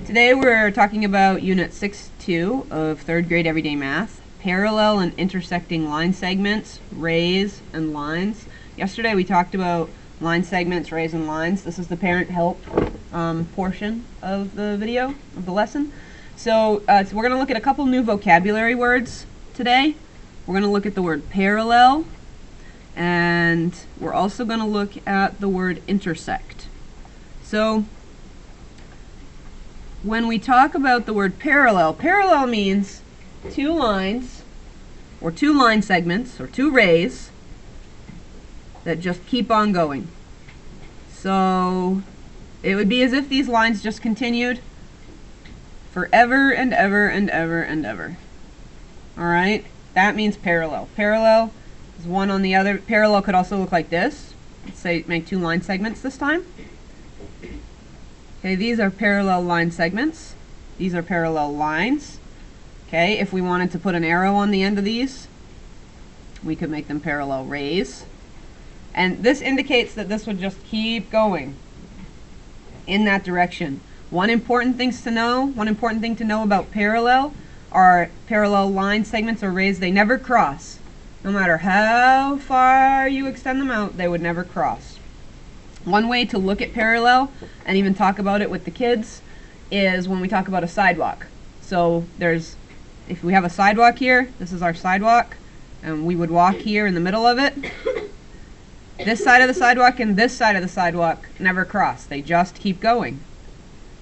Today we're talking about Unit 6.2 of 3rd grade everyday math, parallel and intersecting line segments, rays, and lines. Yesterday we talked about line segments, rays, and lines. This is the parent help portion of the video, of the lesson. So we're going to look at a couple new vocabulary words today. We're going to look at the word parallel, and we're also going to look at the word intersect. So when we talk about the word parallel, parallel means two lines, or two line segments, or two rays that just keep on going. So it would be as if these lines just continued forever and ever and ever and ever. Alright? That means parallel. Parallel is one on the other. Parallel could also look like this. Let's say make two line segments this time. Okay, these are parallel line segments. These are parallel lines. Okay, if we wanted to put an arrow on the end of these, we could make them parallel rays. And this indicates that this would just keep going in that direction. One important thing to know about parallel are parallel line segments or rays. They never cross. No matter how far you extend them out, they would never cross. One way to look at parallel and even talk about it with the kids is when we talk about a sidewalk. So if we have a sidewalk here, this is our sidewalk, and we would walk here in the middle of it. This side of the sidewalk and this side of the sidewalk never cross. They just keep going.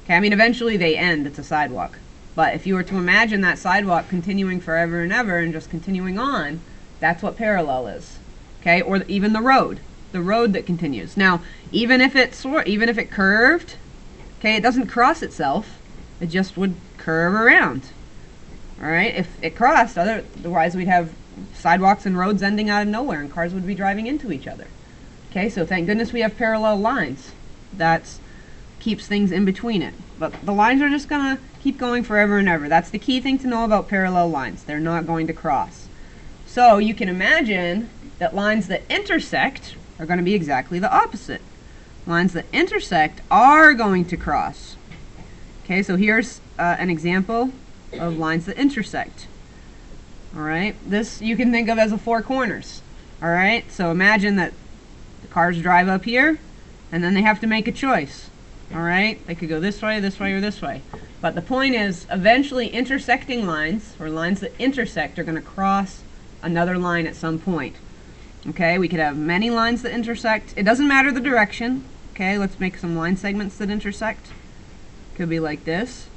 Okay, I mean eventually they end, it's a sidewalk. But if you were to imagine that sidewalk continuing forever and ever and just continuing on, that's what parallel is. Okay, or even the road that continues. Now, even if it curved, okay, it doesn't cross itself. It just would curve around. All right, if it crossed, otherwise we'd have sidewalks and roads ending out of nowhere, and cars would be driving into each other. Okay, so thank goodness we have parallel lines. That keeps things in between it. But the lines are just gonna keep going forever and ever. That's the key thing to know about parallel lines. They're not going to cross. So you can imagine that lines that intersect are going to be exactly the opposite. Lines that intersect are going to cross. Okay, so here's an example of lines that intersect. Alright, this you can think of as a four corners. Alright, so imagine that the cars drive up here, and then they have to make a choice. Alright, they could go this way, or this way. But the point is, eventually intersecting lines, or lines that intersect, are going to cross another line at some point. Okay, we could have many lines that intersect. It doesn't matter the direction. Okay, let's make some line segments that intersect. Could be like this.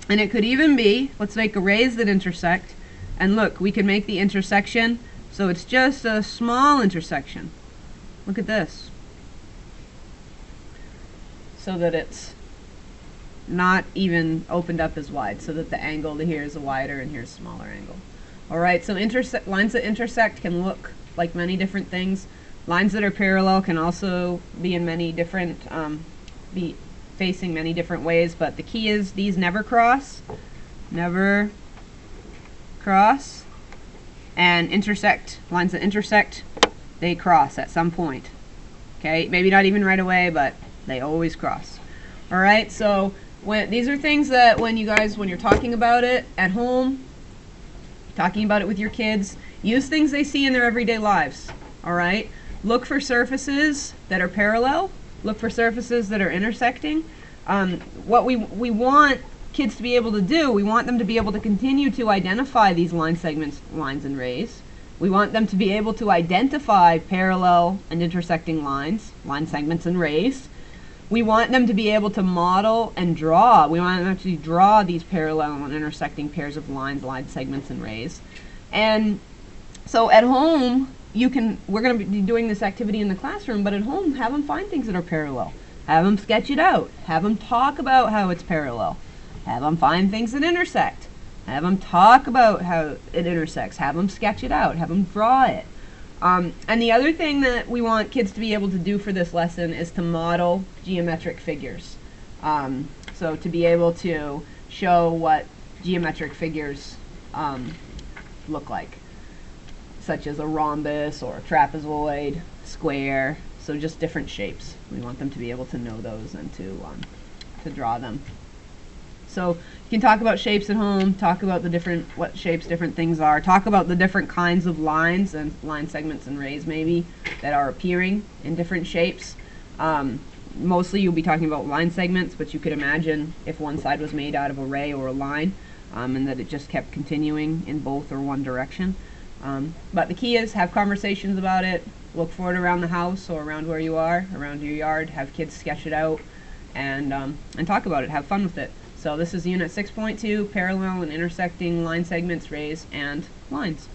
And it could even be, let's make arrays that intersect. And look, we could make the intersection so it's just a small intersection. Look at this. So that it's not even opened up as wide, so that the angle to here is a wider and here's a smaller angle. Alright, so lines that intersect can look like many different things. Lines that are parallel can also be in many different, be facing many different ways, but the key is these never cross, and intersect. Lines that intersect, they cross at some point. Okay, maybe not even right away, but they always cross. Alright, so these are things that when you're talking about it at home, talking about it with your kids, use things they see in their everyday lives. Alright? Look for surfaces that are parallel. Look for surfaces that are intersecting. What we want kids to be able to do, we want them to be able to continue to identify these line segments, lines, and rays. We want them to be able to identify parallel and intersecting lines, line segments, and rays. We want them to be able to model and draw. We want them to draw these parallel and intersecting pairs of lines, line segments, and rays. And so at home, we're going to be doing this activity in the classroom, but at home, have them find things that are parallel. Have them sketch it out. Have them talk about how it's parallel. Have them find things that intersect. Have them talk about how it intersects. Have them sketch it out. Have them draw it. And the other thing that we want kids to be able to do for this lesson is to model geometric figures. So to be able to show what geometric figures look like, such as a rhombus or a trapezoid, square, so just different shapes. We want them to be able to know those and to draw them. So you can talk about shapes at home, talk about the different, what shapes different things are, talk about the different kinds of lines and line segments and rays maybe that are appearing in different shapes. Mostly you'll be talking about line segments, but you could imagine if one side was made out of a ray or a line, and that it just kept continuing in both or one direction. But the key is have conversations about it, look for it around the house or around where you are, around your yard, have kids sketch it out, and talk about it, have fun with it. So this is Unit 6.2, parallel and intersecting line segments, rays, and lines.